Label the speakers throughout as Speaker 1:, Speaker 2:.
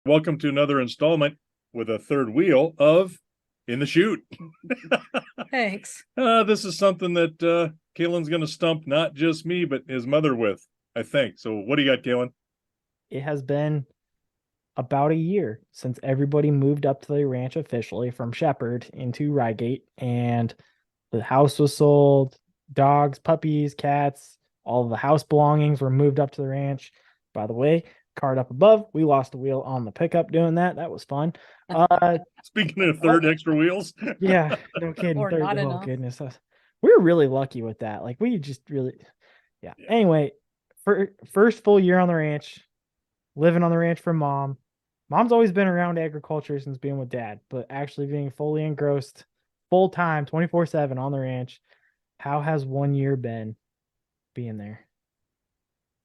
Speaker 1: Welcome to another installment with a third wheel of In the Chute.
Speaker 2: Thanks.
Speaker 1: This is something that Calen's going to stump not just me, but his mother with, I think. So, what do you got, Calen?
Speaker 3: It has been about a year since everybody moved up to the ranch officially from Shepherd into Rygate, and the house was sold. Dogs, puppies, cats, all of the house belongings were moved up to the ranch. By the way, card up above, we lost a wheel on the pickup doing that. That was fun.
Speaker 1: Speaking of third extra wheels,
Speaker 3: Yeah, no kidding.
Speaker 2: Or
Speaker 3: Third,
Speaker 2: not
Speaker 3: oh
Speaker 2: enough.
Speaker 3: goodness, we were really lucky with that. Like we just really, yeah.
Speaker 1: Yeah.
Speaker 3: Anyway, for first full year on the ranch, living on the ranch for mom. Mom's always been around agriculture since being with dad, but actually being fully engrossed full time, 24/7 on the ranch. How has 1 year been being there?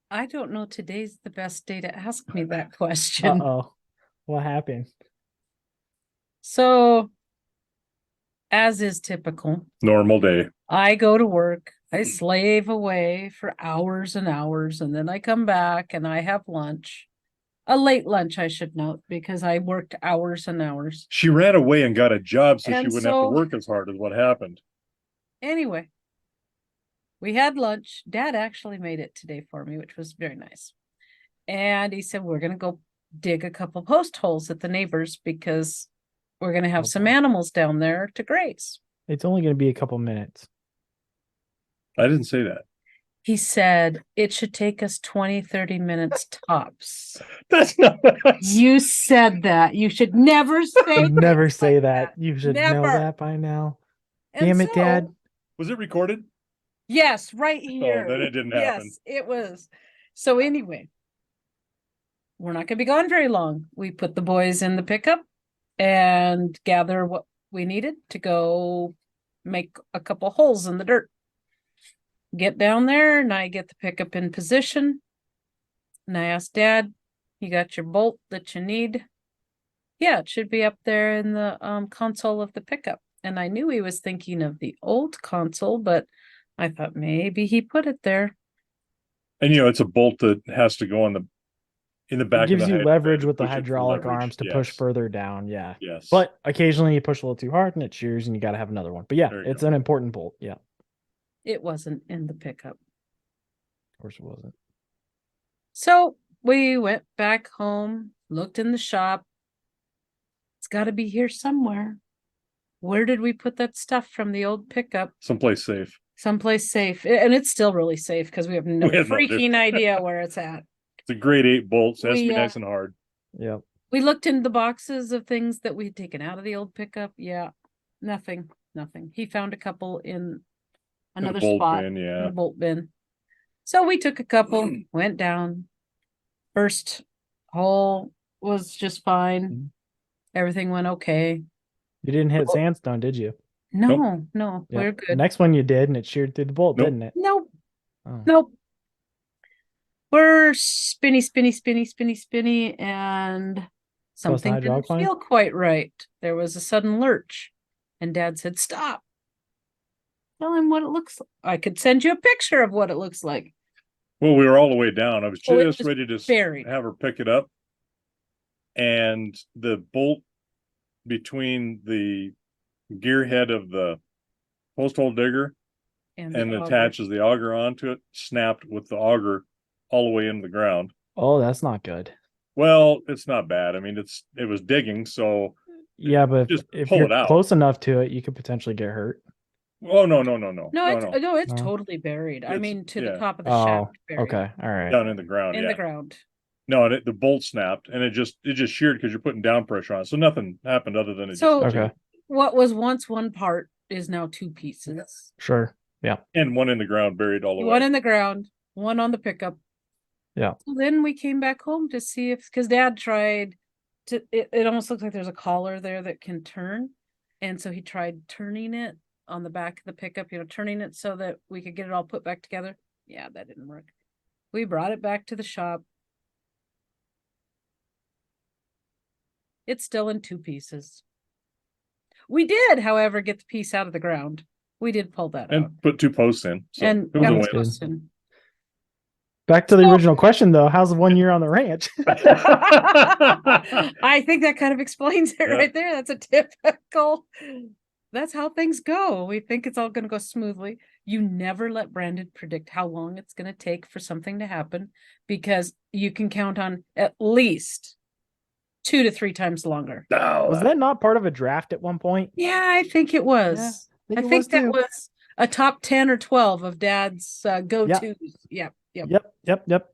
Speaker 2: I don't know. Today's the best day to ask me that question.
Speaker 3: Uh-oh. What happened?
Speaker 2: So, as is typical,
Speaker 1: normal day.
Speaker 2: I go to work, I slave away for hours and hours, and then I come back and I have lunch. A late lunch, I should note, because I worked hours and hours.
Speaker 1: She ran away and got a job so she
Speaker 2: And
Speaker 1: wouldn't have to
Speaker 2: so-
Speaker 1: work as hard as what happened.
Speaker 2: Anyway, we had lunch. Dad actually made it today for me, which was very nice. And he said, we're going to go dig a couple post holes at the neighbors because we're going to have some animals down there to graze.
Speaker 3: It's only going to be a couple minutes.
Speaker 1: I didn't say that.
Speaker 2: He said it should take us 20, 30 minutes tops.
Speaker 1: That's not what
Speaker 2: You said that. You should never say
Speaker 3: Never
Speaker 2: things
Speaker 3: say
Speaker 2: like
Speaker 3: that. You should know
Speaker 2: Never.
Speaker 3: that by now.
Speaker 2: And
Speaker 3: Damn it, Dad.
Speaker 1: Was it recorded?
Speaker 2: Yes, right here.
Speaker 1: Oh, then it didn't happen.
Speaker 2: Yes, it was. So anyway, we're not going to be gone very long. We put the boys in the pickup and gather what we needed to go make a couple holes in the dirt. Get down there and I get the pickup in position. And I asked Dad, you got your bolt that you need? Yeah, it should be up there in the console of the pickup. And I knew he was thinking of the old console, but I thought maybe he put it there.
Speaker 1: And it's a bolt that has to go in the back.
Speaker 3: It gives
Speaker 1: of the
Speaker 3: you
Speaker 1: head
Speaker 3: leverage
Speaker 1: to
Speaker 3: with the
Speaker 1: push it for
Speaker 3: hydraulic
Speaker 1: leverage.
Speaker 3: arms to
Speaker 1: Yes.
Speaker 3: push further down. Yeah.
Speaker 1: Yes.
Speaker 3: But occasionally you push a little too hard and it shears and you got to have another one. But yeah,
Speaker 1: There you
Speaker 3: it's
Speaker 1: go.
Speaker 3: an important bolt. Yeah.
Speaker 2: It wasn't in the pickup.
Speaker 3: Of course it wasn't.
Speaker 2: So we went back home, looked in the shop. It's got to be here somewhere. Where did we put that stuff from the old pickup?
Speaker 1: Someplace safe.
Speaker 2: Someplace safe. And it's still really safe because we have no
Speaker 1: We have no
Speaker 2: freaking idea where it's at.
Speaker 1: It's a grade 8 bolt, so it has to be
Speaker 2: We,
Speaker 1: nice and hard.
Speaker 3: Yep.
Speaker 2: We looked in the boxes of things that we'd taken out of the old pickup. Yeah, nothing. He found a couple in another
Speaker 1: bolt
Speaker 2: spot
Speaker 1: bin,
Speaker 2: in
Speaker 1: yeah.
Speaker 2: the bolt bin. So we took a couple, went down. First hole was just fine. Everything went okay.
Speaker 3: You didn't hit sandstone, did you?
Speaker 2: No,
Speaker 3: Yep.
Speaker 2: we're good.
Speaker 3: Next one you did and it sheared through the bolt,
Speaker 1: Nope.
Speaker 3: didn't it?
Speaker 2: Nope.
Speaker 3: Oh.
Speaker 2: Nope. We're spinny, and something didn't
Speaker 3: hydraulic line?
Speaker 2: feel quite right. There was a sudden lurch, and Dad said, "Stop." Tell him what it looks like. I could send you a picture of what it looks like.
Speaker 1: Well, we were all the way down. I was
Speaker 2: Oh, it
Speaker 1: just
Speaker 2: was
Speaker 1: ready to
Speaker 2: buried.
Speaker 1: have her pick it up. And the bolt between the gear head of the post hole digger and
Speaker 2: the auger.
Speaker 1: attaches the auger onto it snapped with the auger all the way into the ground.
Speaker 3: Oh, that's not good.
Speaker 1: Well, it's not bad. I mean, it was digging, so
Speaker 3: Yeah, but
Speaker 1: just
Speaker 3: if
Speaker 1: pull
Speaker 3: you're
Speaker 1: it out.
Speaker 3: close enough to it, you could potentially get hurt.
Speaker 1: Oh no.
Speaker 2: No, it's
Speaker 3: No.
Speaker 2: totally buried. I
Speaker 1: It's-
Speaker 2: mean, to
Speaker 1: yeah.
Speaker 2: the top of the
Speaker 3: Oh,
Speaker 2: shaft. Buried.
Speaker 3: okay. All right.
Speaker 1: Down in the ground.
Speaker 2: In
Speaker 1: Yeah.
Speaker 2: the ground.
Speaker 1: No, the bolt snapped and it just sheared because you're putting down pressure on it. So nothing happened other than it
Speaker 2: So-
Speaker 1: just
Speaker 3: Okay.
Speaker 2: What was once one part is now two pieces.
Speaker 3: Sure. Yeah.
Speaker 1: and one in the ground buried all the
Speaker 2: One
Speaker 1: way.
Speaker 2: in the ground, one on the pickup.
Speaker 3: Yeah.
Speaker 2: So then we came back home to see if, because Dad tried to, it almost looks like there's a collar there that can turn. And so he tried turning it on the back of the pickup, turning it so that we could get it all put back together. Yeah, that didn't work. We brought it back to the shop. It's still in two pieces. We did, however, get the piece out of the ground. We did pull that out.
Speaker 1: And put 2 posts in. So
Speaker 2: And
Speaker 1: it was a
Speaker 2: got
Speaker 1: win.
Speaker 2: the post in.
Speaker 3: Back to the
Speaker 2: So-
Speaker 3: original question though, how's the 1 year on the ranch?
Speaker 2: I think that kind of explains it
Speaker 1: Yeah.
Speaker 2: right there. That's a typical. That's how things go. We think it's all going to go smoothly. You never let Brandon predict how long it's going to take for something to happen because you can count on at least 2 to 3 times longer.
Speaker 1: No,
Speaker 3: Was that not part of a draft at one point?
Speaker 2: Yeah, I think it was.
Speaker 3: I
Speaker 2: I
Speaker 3: think it
Speaker 2: think
Speaker 3: was
Speaker 2: that
Speaker 3: too.
Speaker 2: was a top 10 or 12 of Dad's go-tos. Yep.
Speaker 3: Yep.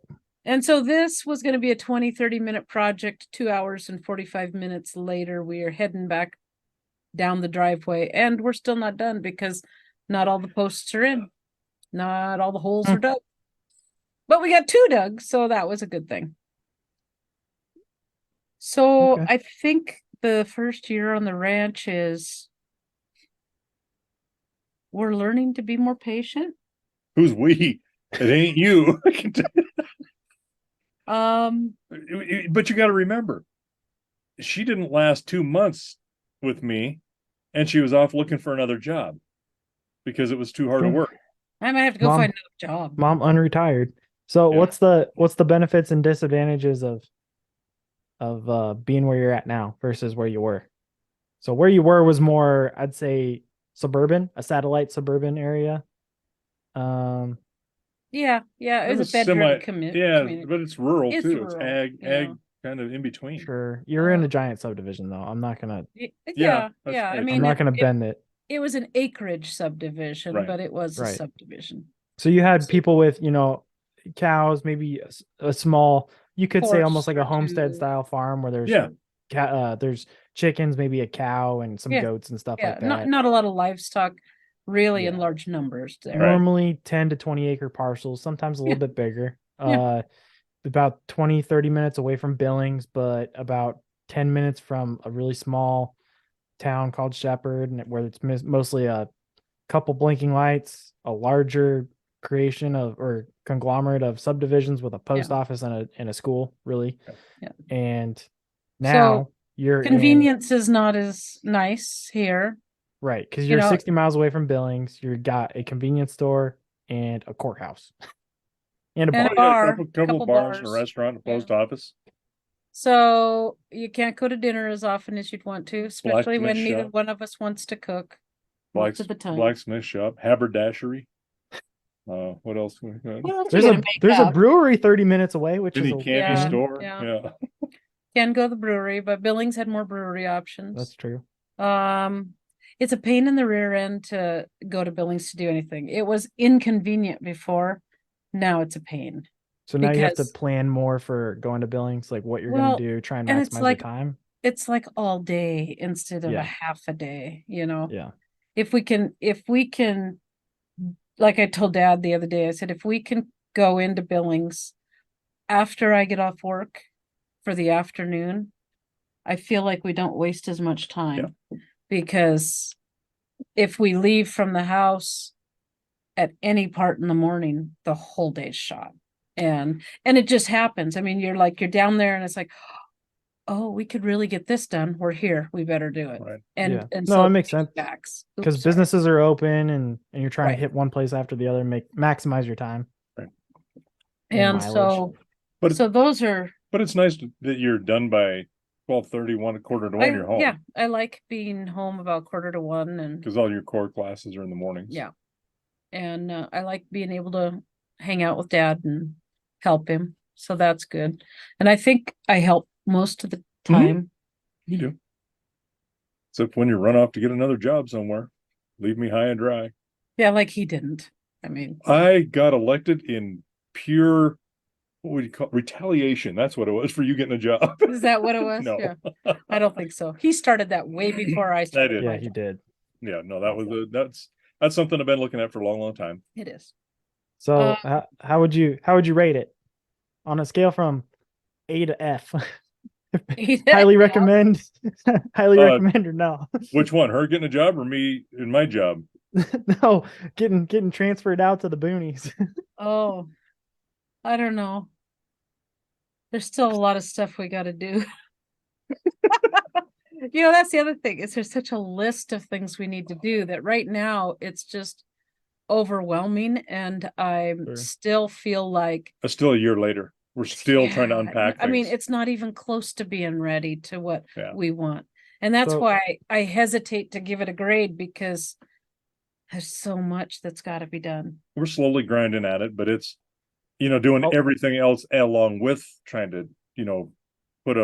Speaker 2: And so this was going to be a 20-30 minute project. 2 hours and 45 minutes later, we are heading back down the driveway, and we're still not done because not all the posts are in. Not all the holes are dug. But we got 2 dug, so that was a good thing. So
Speaker 3: Okay.
Speaker 2: I think the first year on the ranch is we're learning to be more patient.
Speaker 1: who's we? It ain't you. But you got to remember, she didn't last 2 months with me, and she was off looking for another job because it was too hard to
Speaker 3: True.
Speaker 1: work.
Speaker 2: I might have to go
Speaker 3: Mom-
Speaker 2: find another job.
Speaker 3: Mom unretired. So
Speaker 1: Yeah.
Speaker 3: what's the benefits and disadvantages of being where you're at now versus where you were? So where you were was more, I'd say, suburban, a satellite suburban area.
Speaker 2: Yeah, it was a bedroom commit.
Speaker 1: Yeah,
Speaker 2: community.
Speaker 1: but it's rural
Speaker 2: It's
Speaker 1: too. It's
Speaker 2: rural,
Speaker 1: ag,
Speaker 2: yeah.
Speaker 1: kind of in between.
Speaker 3: Sure. You're in
Speaker 2: Uh,
Speaker 3: a giant subdivision though. I'm not gonna
Speaker 2: Yeah.
Speaker 1: that's
Speaker 2: I
Speaker 1: right.
Speaker 2: mean,
Speaker 3: I'm not gonna bend it.
Speaker 2: it was an acreage subdivision,
Speaker 1: Right.
Speaker 2: but it was a
Speaker 3: Right.
Speaker 2: subdivision.
Speaker 3: So you had people with, cows, maybe a small, you could say almost
Speaker 2: Horse
Speaker 3: like a
Speaker 2: or
Speaker 3: homestead
Speaker 2: two.
Speaker 3: style farm where there's
Speaker 1: Yeah.
Speaker 3: there's chickens, maybe a cow and some
Speaker 2: Yeah.
Speaker 3: goats and stuff
Speaker 2: Yeah,
Speaker 3: like that.
Speaker 2: not a lot of livestock, really in
Speaker 3: Yeah.
Speaker 2: large numbers there.
Speaker 1: Right.
Speaker 3: Normally 10 to 20 acre parcels, sometimes a little bit bigger.
Speaker 2: Yeah.
Speaker 3: About 20, 30 minutes away from Billings, but about 10 minutes from a really small town called Shepherd, and where it's mostly a couple blinking lights, a larger creation of or conglomerate of subdivisions with a post office and a school, really.
Speaker 2: Yeah.
Speaker 3: And now you're in,
Speaker 2: Convenience is not as nice here.
Speaker 3: right, because
Speaker 2: you
Speaker 3: you're
Speaker 2: know-
Speaker 3: 60 miles away from Billings. You've got a convenience store and a courthouse and a
Speaker 2: And
Speaker 3: bar.
Speaker 2: a bar.
Speaker 1: couple bars and a
Speaker 2: bars.
Speaker 1: restaurant, and a
Speaker 2: Yeah.
Speaker 1: post office.
Speaker 2: So you can't go to dinner as often as you'd want to, especially
Speaker 1: Blacksmith
Speaker 2: when neither
Speaker 1: shop.
Speaker 2: one of us wants to cook most of the time.
Speaker 1: Blacksmith shop, haberdashery. What else? We got?
Speaker 2: What else
Speaker 3: There's
Speaker 2: you
Speaker 3: a
Speaker 2: gonna make
Speaker 3: there's a
Speaker 2: out?
Speaker 3: brewery 30 minutes away, which is
Speaker 1: Any
Speaker 3: a
Speaker 1: candy
Speaker 2: Yeah,
Speaker 1: store?
Speaker 2: yeah.
Speaker 1: Yeah.
Speaker 2: Can go to the brewery, but Billings had more brewery options.
Speaker 3: that's true.
Speaker 2: It's a pain in the rear end to go to Billings to do anything. It was inconvenient before. Now it's a pain.
Speaker 3: So now you have to
Speaker 2: Because-
Speaker 3: plan more for going to Billings, like what you're
Speaker 2: Well,
Speaker 3: going to do, try and
Speaker 2: and it's
Speaker 3: maximize your
Speaker 2: like-
Speaker 3: time.
Speaker 2: It's like all day instead of
Speaker 3: Yeah.
Speaker 2: a half a day, you know?
Speaker 3: Yeah.
Speaker 2: If we can, like I told Dad the other day, I said, if we can go into Billings after I get off work for the afternoon, I feel like we don't waste as much time. Because if we leave from the house at any part in the morning, the whole day's shot. And it just happens. I mean, you're down there and it's like, oh, we could really get this done. We're here. We better do it.
Speaker 1: Right.
Speaker 2: And
Speaker 3: Yeah.
Speaker 2: and
Speaker 3: No,
Speaker 2: so
Speaker 3: it makes sense.
Speaker 2: backs.
Speaker 3: Because
Speaker 2: Oops, sorry.
Speaker 3: businesses are open and you're trying
Speaker 2: Right.
Speaker 3: to hit one place after the other, maximize your time.
Speaker 2: And
Speaker 3: mileage.
Speaker 2: so
Speaker 1: But
Speaker 2: so those are
Speaker 1: it's nice that you're done by 12:30, 1:45 you're home.
Speaker 2: yeah, I like being home about 1:45 and
Speaker 1: Because all your core classes are in the mornings.
Speaker 2: yeah. And I like being able to hang out with Dad and help him. So that's good. And I think I help most of the time.
Speaker 1: You do. Except when you run off to get another job somewhere, leave me high and dry.
Speaker 2: Yeah, like he didn't. I mean,
Speaker 1: I got elected in pure, what would you call retaliation? That's what it was for you getting a job.
Speaker 2: is that what it was?
Speaker 1: No.
Speaker 2: Yeah. I don't think so. He started that way before I started.
Speaker 1: did.
Speaker 3: Yeah,
Speaker 2: my
Speaker 3: he
Speaker 2: job.
Speaker 3: did.
Speaker 1: Yeah, no, that was that's something I've been looking at for a long, long time.
Speaker 2: It is.
Speaker 3: So how would you rate it on a scale from A to F? Highly recommend, highly recommend, or no?
Speaker 1: Which one? Her getting a job or me in my job?
Speaker 3: No, getting transferred out to the boonies.
Speaker 2: Oh, I don't know. There's still a lot of stuff we got to do. That's the other thing is there's such a list of things we need to do that right now it's just overwhelming, and I
Speaker 3: Sure.
Speaker 2: still feel like
Speaker 1: But still a year later, we're still trying to
Speaker 2: yeah,
Speaker 1: unpack
Speaker 2: I mean,
Speaker 1: things.
Speaker 2: it's not even close to being ready to what
Speaker 1: Yeah.
Speaker 2: we want. And that's
Speaker 3: So-
Speaker 2: why I hesitate to give it a grade, because there's so much that's got to be done.
Speaker 1: We're slowly grinding at it, but it's, doing
Speaker 3: Oh.
Speaker 1: everything else along with trying to, put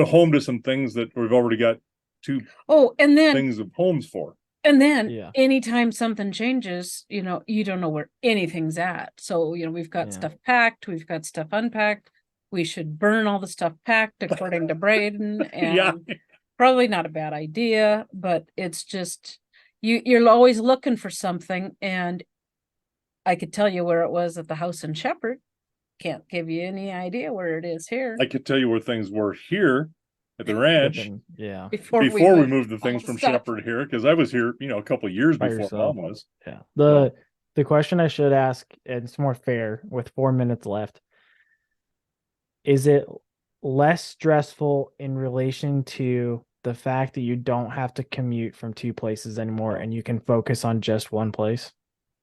Speaker 1: a home to some things that we've already got two
Speaker 2: Oh, and then
Speaker 1: things of homes for.
Speaker 3: Yeah.
Speaker 2: anytime something changes, you don't know where anything's at. So, we've got
Speaker 3: Yeah.
Speaker 2: stuff packed, we've got stuff unpacked. We should burn all the stuff packed according to Braden, and
Speaker 1: Yeah.
Speaker 2: probably not a bad idea, but it's just you're always looking for something, and I could tell you where it was at the house in Shepherd. Can't give you any idea where it is here.
Speaker 1: I could tell you where things were here at the
Speaker 3: But
Speaker 1: ranch
Speaker 3: then, yeah.
Speaker 2: before
Speaker 1: before we moved the
Speaker 2: all
Speaker 1: things
Speaker 2: the
Speaker 1: from
Speaker 2: stuff.
Speaker 1: Shepherd here, because I was here, a couple of years
Speaker 3: By
Speaker 1: before
Speaker 3: yourself.
Speaker 1: Mom was.
Speaker 3: Yeah. The question I should ask, and it's more fair with 4 minutes left. Is it less stressful in relation to the fact that you don't have to commute from two places anymore and you can focus on just one place?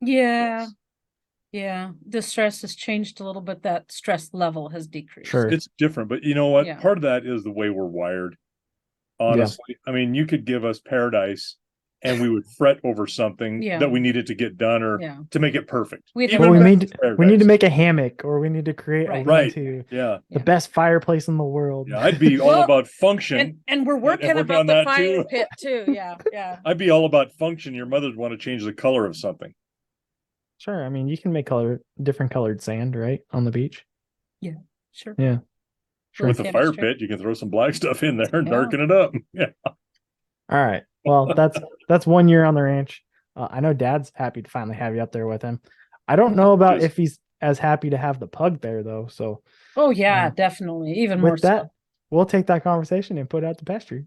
Speaker 2: Yeah. Yeah. The stress has changed a little bit. That stress level has decreased.
Speaker 3: Sure.
Speaker 1: It's different, but you know what?
Speaker 2: Yeah.
Speaker 1: Part of that is the way we're wired. Honestly, I mean, you could give us paradise and we would fret over something
Speaker 2: Yeah.
Speaker 1: that we needed to get done or
Speaker 2: Yeah.
Speaker 1: to make it perfect.
Speaker 2: We'd
Speaker 1: Even
Speaker 2: have
Speaker 3: Well,
Speaker 2: a
Speaker 3: we
Speaker 1: if
Speaker 3: need
Speaker 1: it's
Speaker 3: we need to
Speaker 1: paradise.
Speaker 3: make a hammock, or we need to create
Speaker 2: Right.
Speaker 3: a
Speaker 1: Right.
Speaker 3: lean-to,
Speaker 1: Yeah.
Speaker 3: the
Speaker 2: Yeah.
Speaker 3: best fireplace in the world.
Speaker 1: Yeah. I'd be all
Speaker 2: Well,
Speaker 1: about function.
Speaker 2: And we're
Speaker 1: and
Speaker 2: working
Speaker 1: working
Speaker 2: about
Speaker 1: on
Speaker 2: the
Speaker 1: that
Speaker 2: fire
Speaker 1: too.
Speaker 2: pit too. Yeah. Yeah.
Speaker 1: I'd be all about function. Your mother'd want to change the color of something.
Speaker 3: Sure. I mean, you can make different colored sand, right, on the beach.
Speaker 2: Sure.
Speaker 3: Yeah. Sure.
Speaker 1: With the fire
Speaker 2: Chemistry.
Speaker 1: pit, you can throw some black stuff in there and
Speaker 2: Yeah.
Speaker 1: darken it up. Yeah.
Speaker 3: All right. Well, that's 1 year on the ranch. I know Dad's happy to finally have you up there with him. I don't know about
Speaker 1: Yes.
Speaker 3: if he's as happy to have the pug there though. So
Speaker 2: Oh yeah,
Speaker 3: Um,
Speaker 2: definitely. Even more
Speaker 3: with that,
Speaker 2: so.
Speaker 3: we'll take that conversation and put it out to pasture.